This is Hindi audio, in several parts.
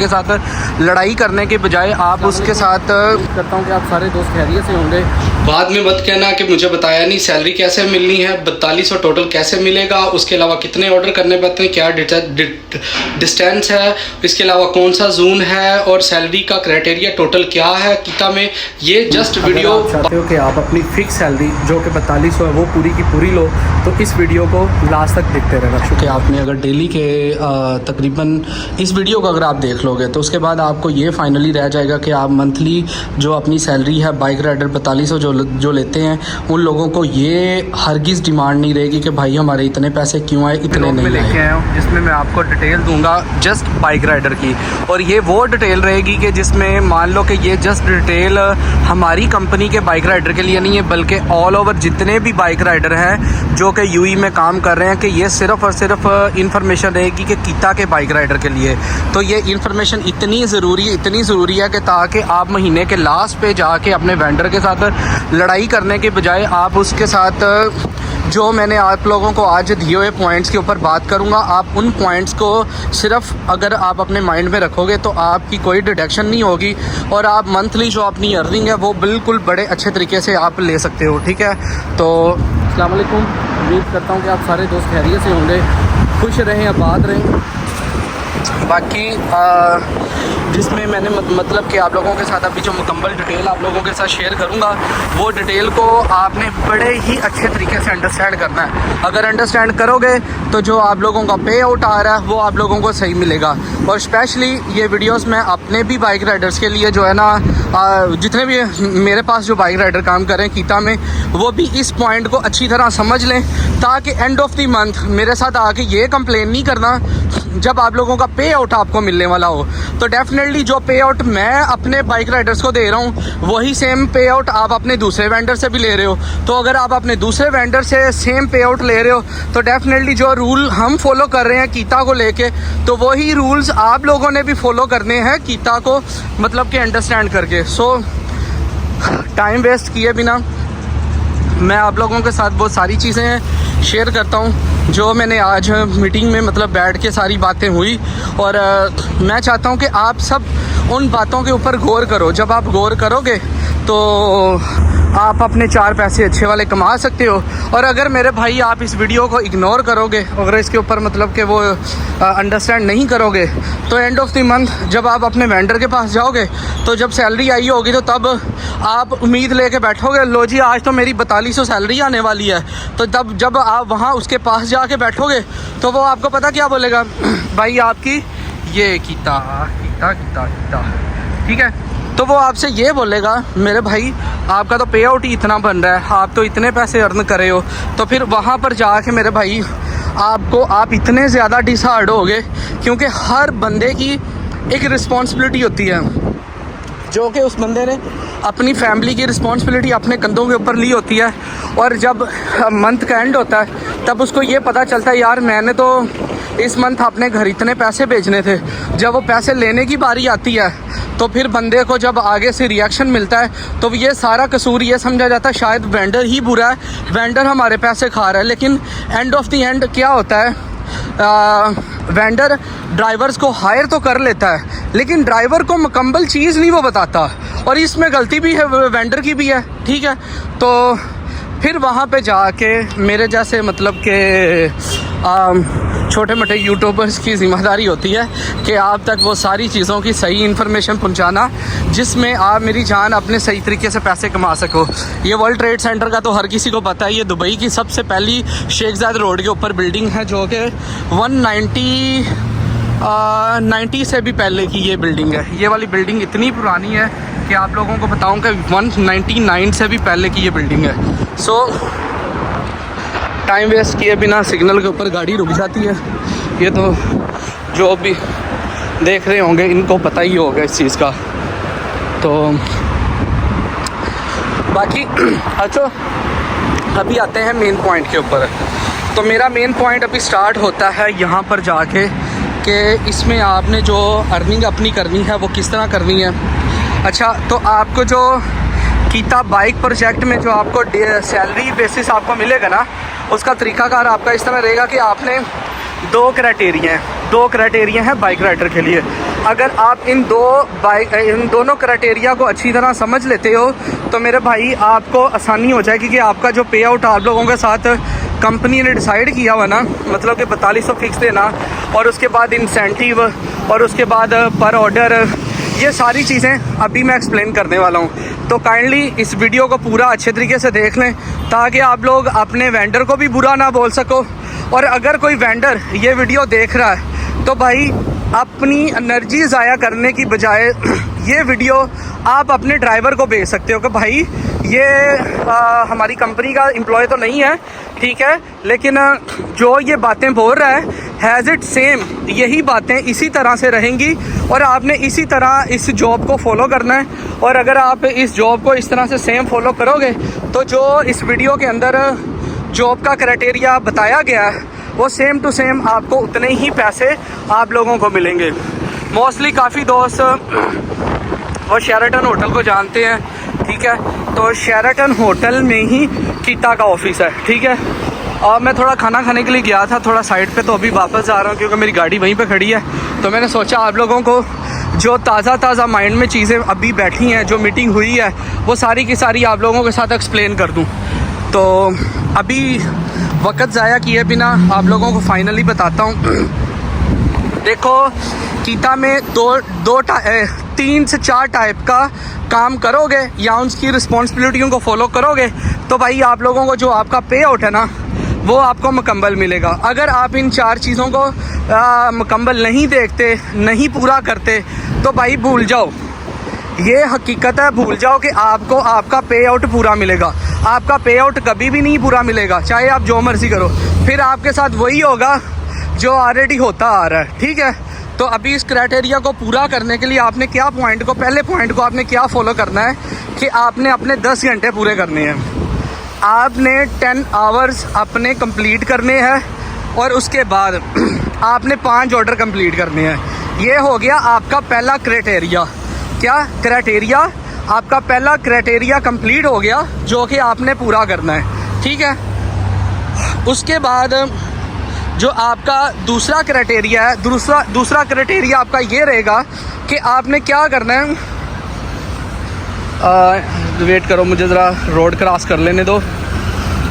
के साथ लड़ाई करने के बजाय आप उसके साथ करता हूँ कि आप सारे दोस्त खैरियत से होंगे। बाद में मत कहना कि मुझे बताया नहीं सैलरी कैसे मिलनी है, 4200 टोटल कैसे मिलेगा, उसके अलावा कितने ऑर्डर करने पड़ते हैं, क्या डिस्टेंस है, इसके अलावा कौन सा जोन है और सैलरी का क्राइटेरिया टोटल क्या है किता में। ये जस्ट वीडियो चाहते हो कि आप अपनी फिक्स सैलरी जो कि 4200 है वो पूरी की पूरी लो तो इस वीडियो को लास्ट तक देखते रहना, क्योंकि आपने अगर डेली के तकरीबन इस वीडियो को अगर आप देख लोगे तो उसके बाद आपको ये फाइनली रह जाएगा कि आप मंथली जो अपनी सैलरी है बाइक राइडर 4200 जो लेते हैं उन लोगों को ये हरगिज़ डिमांड नहीं रहेगी कि भाई हमारे इतने पैसे क्यों आए, इतने नहीं लेके आया हूँ, जिसमें मैं आपको डिटेल दूंगा जस्ट बाइक राइडर की। और ये वो डिटेल रहेगी कि जिसमें मान लो कि ये जस्ट डिटेल हमारी कंपनी के बाइक राइडर के लिए नहीं है बल्कि ऑल ओवर जितने भी बाइक राइडर हैं जो कि यूई में काम कर रहे हैं कि ये सिर्फ़ और सिर्फ इंफॉर्मेशन रहेगी कि कीता के बाइक राइडर के लिए। तो ये इंफॉर्मेशन इतनी ज़रूरी है कि ताकि आप महीने के लास्ट पे जाके अपने वेंडर के साथ लड़ाई करने के बजाय आप उसके साथ जो मैंने आप लोगों को आज दिए हुए पॉइंट्स के ऊपर बात करूंगा, आप उन पॉइंट्स को सिर्फ अगर आप अपने माइंड में रखोगे तो आपकी कोई डिडक्शन नहीं होगी और आप मंथली जो अपनी अर्निंग है वो बिल्कुल बड़े अच्छे तरीके से आप ले सकते हो। ठीक है, तो अस्सलाम वालेकुम, उम्मीद करता हूँ कि आप सारे दोस्त खैरियत से होंगे, खुश रहें, आबाद रहें। बाकी जिसमें मैंने मतलब कि आप लोगों के साथ अभी जो मुकम्मल डिटेल आप लोगों के साथ शेयर करूंगा वो डिटेल को आपने बड़े ही अच्छे तरीके से अंडरस्टैंड करना है। अगर अंडरस्टैंड करोगे तो जो आप लोगों का पे आउट आ रहा है वो आप लोगों को सही मिलेगा। और स्पेशली ये वीडियोस मैं अपने भी बाइक राइडर्स के लिए जो है ना जितने भी मेरे पास जो बाइक राइडर काम कर रहे हैं कीता में वो भी इस पॉइंट को अच्छी तरह समझ लें ताकि एंड ऑफ द मंथ मेरे साथ आके ये कंप्लेन नहीं करना जब आप लोगों का पे आउट आपको मिलने वाला हो। तो डेफिनेटली जो पे आउट मैं अपने बाइक राइडर्स को दे रहा हूँ वही सेम पे आउट आप अपने दूसरे वेंडर से भी ले रहे हो। तो अगर आप अपने दूसरे वेंडर से सेम पे आउट ले रहे हो तो डेफिनेटली जो रूल हम फॉलो कर रहे हैं कीता को लेके तो वही रूल्स आप लोगों ने भी फॉलो करने हैं कीता को मतलब कि अंडरस्टैंड करके। सो टाइम वेस्ट किए बिना मैं आप लोगों के साथ बहुत सारी चीज़ें शेयर करता हूँ जो मैंने आज मीटिंग में मतलब बैठ के सारी बातें हुई। और मैं चाहता हूँ कि आप सब उन बातों के ऊपर गौर करो। जब आप गौर करोगे तो आप अपने चार पैसे अच्छे वाले कमा सकते हो। और अगर मेरे भाई आप इस वीडियो को इग्नोर करोगे अगर इसके ऊपर मतलब कि वो अंडरस्टैंड नहीं करोगे तो एंड ऑफ द मंथ जब आप अपने वेंडर के पास जाओगे तो जब सैलरी आई होगी तो तब आप उम्मीद लेके बैठोगे लो जी आज तो मेरी 4200 सैलरी आने वाली है। तो तब जब आप वहाँ उसके पास जाके बैठोगे तो वो आपको पता क्या बोलेगा, भाई आपकी ये कीता ठीक है। तो वो आपसे ये बोलेगा मेरे भाई आपका तो पे आउट ही इतना बन रहा है, आप तो इतने पैसे अर्न कर रहे हो। तो फिर वहाँ पर जाके मेरे भाई आप इतने ज़्यादा डिसहार्ड होगे क्योंकि हर बंदे की एक रिस्पॉन्सिबिलिटी होती है जो कि उस बंदे ने अपनी फैमिली की रिस्पॉन्सिबिलिटी अपने कंधों के ऊपर ली होती है। और जब मंथ का एंड होता है तब उसको ये पता चलता है यार मैंने तो इस मंथ अपने घर इतने पैसे भेजने थे। जब वो पैसे लेने की बारी आती है तो फिर बंदे को जब आगे से रिएक्शन मिलता है तो ये सारा कसूर ये समझा जाता है शायद वेंडर ही बुरा है, वेंडर हमारे पैसे खा रहा है। लेकिन एंड ऑफ द एंड क्या होता है, वेंडर ड्राइवर्स को हायर तो कर लेता है लेकिन ड्राइवर को मुकम्मल चीज़ नहीं वो बताता और इसमें गलती भी है वेंडर की भी है। ठीक है, तो फिर वहाँ पे जाके मेरे जैसे मतलब के छोटे मोटे यूट्यूबर्स की ज़िम्मेदारी होती है कि आप तक वो सारी चीज़ों की सही इन्फॉर्मेशन पहुंचाना जिसमें आप मेरी जान अपने सही तरीके से पैसे कमा सको। ये वर्ल्ड ट्रेड सेंटर का तो हर किसी को पता है, ये दुबई की सबसे पहली शेख ज़ायद रोड के ऊपर बिल्डिंग है जो कि 190 से भी पहले की ये बिल्डिंग है। ये वाली बिल्डिंग इतनी पुरानी है कि आप लोगों को बताऊँ कि 199 से भी पहले की ये बिल्डिंग है। सो टाइम वेस्ट किए बिना सिग्नल के ऊपर गाड़ी रुक जाती है। ये तो जो भी देख रहे होंगे इनको पता ही होगा इस चीज़ का। तो बाकी अच्छा अभी आते हैं मेन पॉइंट के ऊपर। तो मेरा मेन पॉइंट अभी स्टार्ट होता है यहाँ पर जाके कि इसमें आपने जो अर्निंग अपनी करनी है वो किस तरह करनी है। अच्छा, तो आपको जो कीता बाइक प्रोजेक्ट में जो आपको सैलरी बेसिस आपको मिलेगा ना उसका तरीकाकार आपका इस तरह रहेगा कि आपने दो क्राइटेरिया हैं। दो क्राइटेरिया हैं बाइक राइडर के लिए। अगर आप इन दोनों क्राइटेरिया को अच्छी तरह समझ लेते हो तो मेरे भाई आपको आसानी हो जाएगी कि आपका जो पे आउट आप लोगों के साथ कंपनी ने डिसाइड किया हुआ ना, मतलब कि 4200 फिक्स देना और उसके बाद इंसेंटिव और उसके बाद पर ऑर्डर, ये सारी चीज़ें अभी मैं एक्सप्लेन करने वाला हूँ। तो काइंडली इस वीडियो को पूरा अच्छे तरीके से देख लें ताकि आप लोग अपने वेंडर को भी बुरा ना बोल सको। और अगर कोई वेंडर ये वीडियो देख रहा है तो भाई अपनी एनर्जी ज़ाया करने की बजाय ये वीडियो आप अपने ड्राइवर को भेज सकते हो कि भाई ये हमारी कंपनी का एम्प्लॉय तो नहीं है, ठीक है, लेकिन जो ये बातें बोल रहा है हैज़ इट सेम यही बातें इसी तरह से रहेंगी और आपने इसी तरह इस जॉब को फॉलो करना है। और अगर आप इस जॉब को इस तरह से सेम फॉलो करोगे तो जो इस वीडियो के अंदर जॉब का क्राइटेरिया बताया गया है वो सेम टू सेम आपको उतने ही पैसे आप लोगों को मिलेंगे। मोस्टली काफ़ी दोस्त वो शेराटन होटल को जानते हैं, ठीक है, तो शेराटन होटल में ही कीता का ऑफिस है, ठीक है। और मैं थोड़ा खाना खाने के लिए गया था थोड़ा साइड पे, तो अभी वापस जा रहा हूँ क्योंकि मेरी गाड़ी वहीं पे खड़ी है। तो मैंने सोचा आप लोगों को जो ताज़ा माइंड में चीज़ें अभी बैठी हैं, जो मीटिंग हुई है, वो सारी की सारी आप लोगों के साथ एक्सप्लेन कर दूँ। तो अभी वक्त ज़ाया किए बिना आप लोगों को फाइनली बताता हूँ। देखो कीता में 3 से 4 टाइप का काम करोगे या उसकी रिस्पॉन्सिबिलिटियों को फॉलो करोगे तो भाई आप लोगों को जो आपका पे आउट है ना वो आपको मुकम्मल मिलेगा। अगर आप इन 4 चीज़ों को मुकम्मल नहीं देखते, नहीं पूरा करते तो भाई भूल जाओ, ये हकीकत है, भूल जाओ कि आपको आपका पे आउट पूरा मिलेगा। आपका पे आउट कभी भी नहीं पूरा मिलेगा, चाहे आप जो मर्जी करो, फिर आपके साथ वही होगा जो ऑलरेडी होता आ रहा है, ठीक है। तो अभी इस क्राइटेरिया को पूरा करने के लिए आपने क्या पहले पॉइंट को आपने क्या फॉलो करना है कि आपने अपने 10 घंटे पूरे करने हैं, आपने 10 आवर्स अपने कंप्लीट करने हैं और उसके बाद आपने 5 ऑर्डर कंप्लीट करने हैं। ये हो गया आपका पहला क्राइटेरिया। क्या क्राइटेरिया? आपका पहला क्राइटेरिया कंप्लीट हो गया जो कि आपने पूरा करना है, ठीक है। उसके बाद जो आपका दूसरा क्राइटेरिया है, दूसरा क्राइटेरिया आपका ये रहेगा कि आपने क्या करना है। वेट करो, मुझे ज़रा रोड क्रॉस कर लेने दो।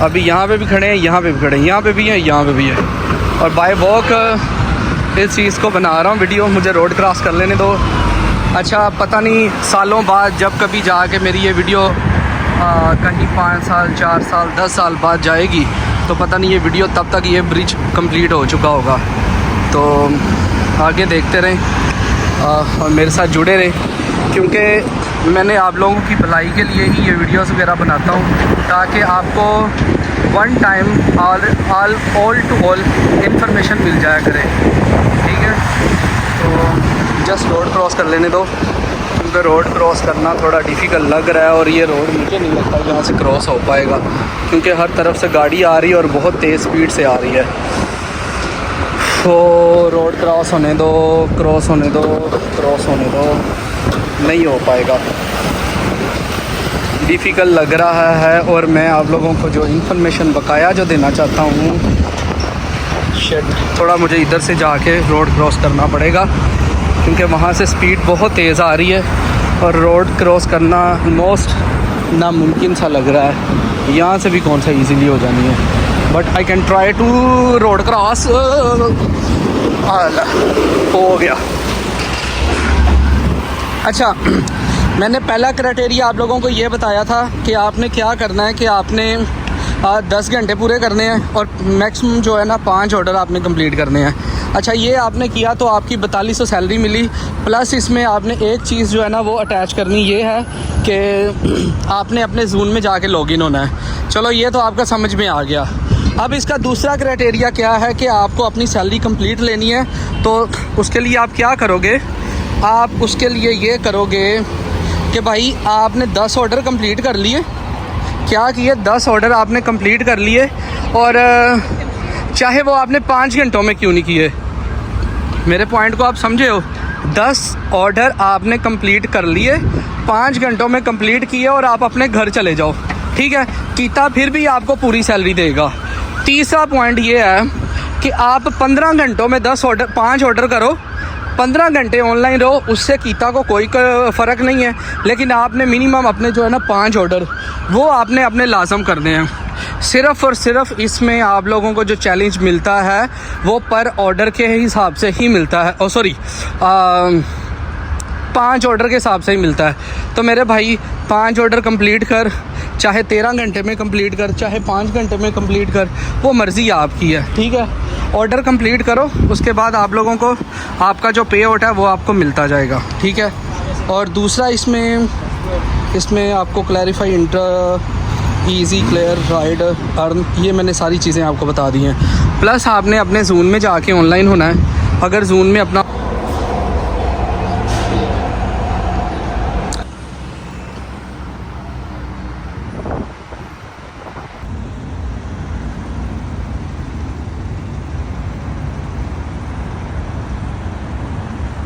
अभी यहाँ पे भी खड़े हैं, यहाँ पे भी खड़े हैं, यहाँ पे भी हैं, यहाँ पे भी है, और बाय वॉक इस चीज़ को बना रहा हूँ वीडियो, मुझे रोड क्रॉस कर लेने दो। अच्छा, पता नहीं सालों बाद जब कभी जाके मेरी ये वीडियो कहीं 5 साल 4 साल 10 साल बाद जाएगी तो पता नहीं ये वीडियो तब तक ये ब्रिज कंप्लीट हो चुका होगा। तो आगे देखते रहें और मेरे साथ जुड़े रहें क्योंकि मैंने आप लोगों की भलाई के लिए ही ये वीडियोस वगैरह बनाता हूँ ताकि आपको one time all to all information मिल जाया करे, ठीक है। तो जस्ट रोड क्रॉस कर लेने दो क्योंकि रोड क्रॉस करना थोड़ा डिफ़िकल्ट लग रहा है और ये रोड मुझे नहीं लगता यहाँ से क्रॉस हो पाएगा क्योंकि हर तरफ से गाड़ी आ रही है और बहुत तेज़ स्पीड से आ रही है। तो रोड क्रॉस होने दो, क्रॉस होने दो, क्रॉस होने दो, नहीं हो पाएगा, डिफ़िकल्ट लग रहा है। और मैं आप लोगों को जो इन्फॉर्मेशन बकाया जो देना चाहता हूँ, थोड़ा मुझे इधर से जाके रोड क्रॉस करना पड़ेगा क्योंकि वहाँ से स्पीड बहुत तेज़ आ रही है और रोड क्रॉस करना ऑलमोस्ट नामुमकिन सा लग रहा है। यहाँ से भी कौन सा इजीली हो जानी है, but I can try to road cross. हो गया। अच्छा, मैंने पहला क्राइटेरिया आप लोगों को ये बताया था कि आपने क्या करना है कि आपने 10 घंटे पूरे करने हैं और मैक्सिमम जो है ना 5 ऑर्डर आपने कंप्लीट करने हैं। अच्छा, ये आपने किया तो आपकी 4200 सैलरी मिली, प्लस इसमें आपने एक चीज़ जो है ना वो अटैच करनी, ये है कि आपने अपने जून में जाके लॉगिन होना है। चलो, ये तो आपका समझ में आ गया। अब इसका दूसरा क्राइटेरिया क्या है कि आपको अपनी सैलरी कंप्लीट लेनी है। तो उसके लिए आप क्या करोगे, आप उसके लिए ये करोगे कि भाई आपने 10 ऑर्डर कंप्लीट कर लिए। क्या किए, 10 ऑर्डर आपने कंप्लीट कर लिए और चाहे वो आपने 5 घंटों में क्यों नहीं किए, मेरे पॉइंट को आप समझे हो। 10 ऑर्डर आपने कंप्लीट कर लिए, 5 घंटों में कंप्लीट किए और आप अपने घर चले जाओ, ठीक है। कीता फिर भी आपको पूरी सैलरी देगा। तीसरा पॉइंट ये है कि आप 15 घंटों में 5 ऑर्डर करो, 15 घंटे ऑनलाइन रहो, उससे कीता को कोई फ़र्क नहीं है। लेकिन आपने मिनिमम अपने जो है ना 5 ऑर्डर वो आपने अपने लाजम करने हैं। सिर्फ़ और सिर्फ इसमें आप लोगों को जो चैलेंज मिलता है वो पर ऑर्डर के हिसाब से ही मिलता है। 5 ऑर्डर के हिसाब से ही मिलता है। तो मेरे भाई 5 ऑर्डर कंप्लीट कर, चाहे 13 घंटे में कंप्लीट कर, चाहे 5 घंटे में कंप्लीट कर, वो मर्ज़ी आपकी है, ठीक है। ऑर्डर कंप्लीट करो, उसके बाद आप लोगों को आपका जो पे आउट है वो आपको मिलता जाएगा, ठीक है। और दूसरा इसमें आपको clarify inter easy clear ride earn, ये मैंने सारी चीज़ें आपको बता दी हैं। प्लस आपने अपने जून में जाके ऑनलाइन होना है। अगर जून में अपना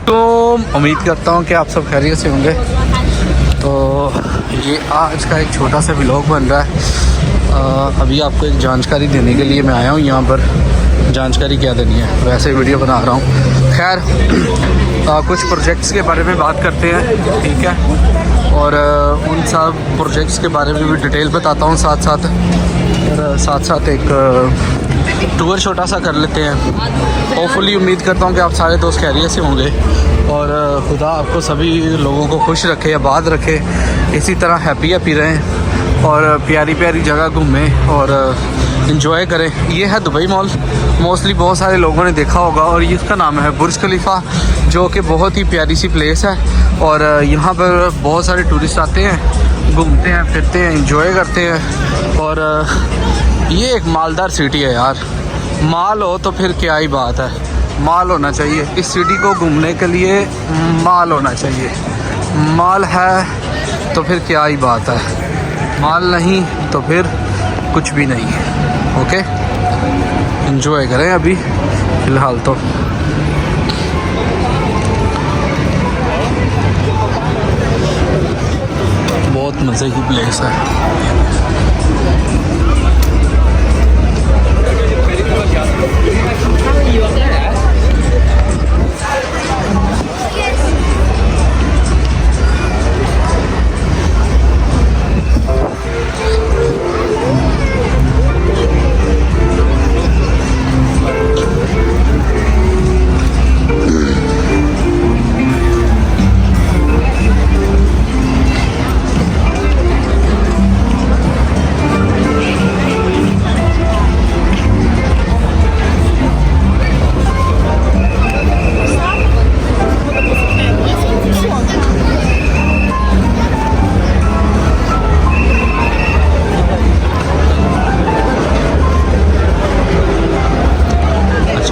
तो उम्मीद करता हूँ कि आप सब खैरियत से होंगे। तो ये आज का एक छोटा सा व्लॉग बन रहा है। अभी आपको एक जानकारी देने के लिए मैं आया हूँ यहाँ पर। जानकारी क्या देनी है, वैसे वीडियो बना रहा हूँ। खैर कुछ प्रोजेक्ट्स के बारे में बात करते हैं, ठीक है। और उन सब प्रोजेक्ट्स के बारे में भी डिटेल बताता हूँ साथ साथ एक टूर छोटा सा कर लेते हैं। होपफुली उम्मीद करता हूँ कि आप सारे दोस्त खैरियत से होंगे और खुदा आपको सभी लोगों को खुश रखे, आबाद रखे, इसी तरह हैप्पी रहें और प्यारी प्यारी जगह घूमें और इन्जॉय करें। ये है दुबई मॉल, मोस्टली बहुत सारे लोगों ने देखा होगा और इसका नाम है बुर्ज खलीफा, जो कि बहुत ही प्यारी सी प्लेस है। और यहाँ पर बहुत सारे टूरिस्ट आते हैं, घूमते हैं, फिरते हैं, इंजॉय करते हैं। और ये एक मालदार सिटी है यार। माल हो तो फिर क्या ही बात है, माल होना चाहिए। इस सिटी को घूमने के लिए माल होना चाहिए। माल है तो फिर क्या ही बात है, माल नहीं तो फिर कुछ भी नहीं है। ओके, एंजॉय करें अभी फ़िलहाल तो। बहुत मज़े की प्लेस है।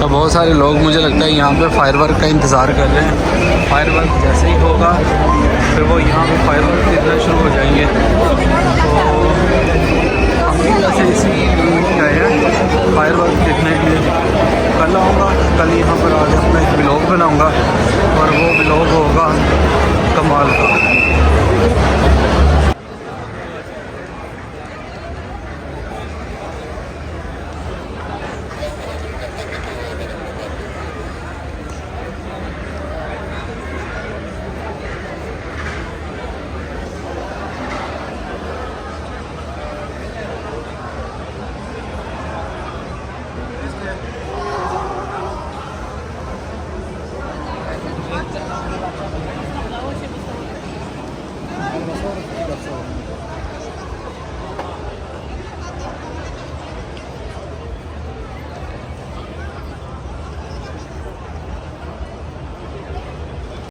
बहुत सारे लोग मुझे लगता है यहाँ पे फायरवर्क का इंतज़ार कर रहे हैं। फायरवर्क जैसे ही होगा फिर वो यहाँ पे फायरवर्क देखना शुरू हो जाएंगे। तो हम भी वैसे इसी गए हैं फायरवर्क देखने के लिए। कल आऊँगा, कल यहाँ पर आज अपना एक व्लॉग बनाऊँगा और वो व्लॉग होगा कमाल का।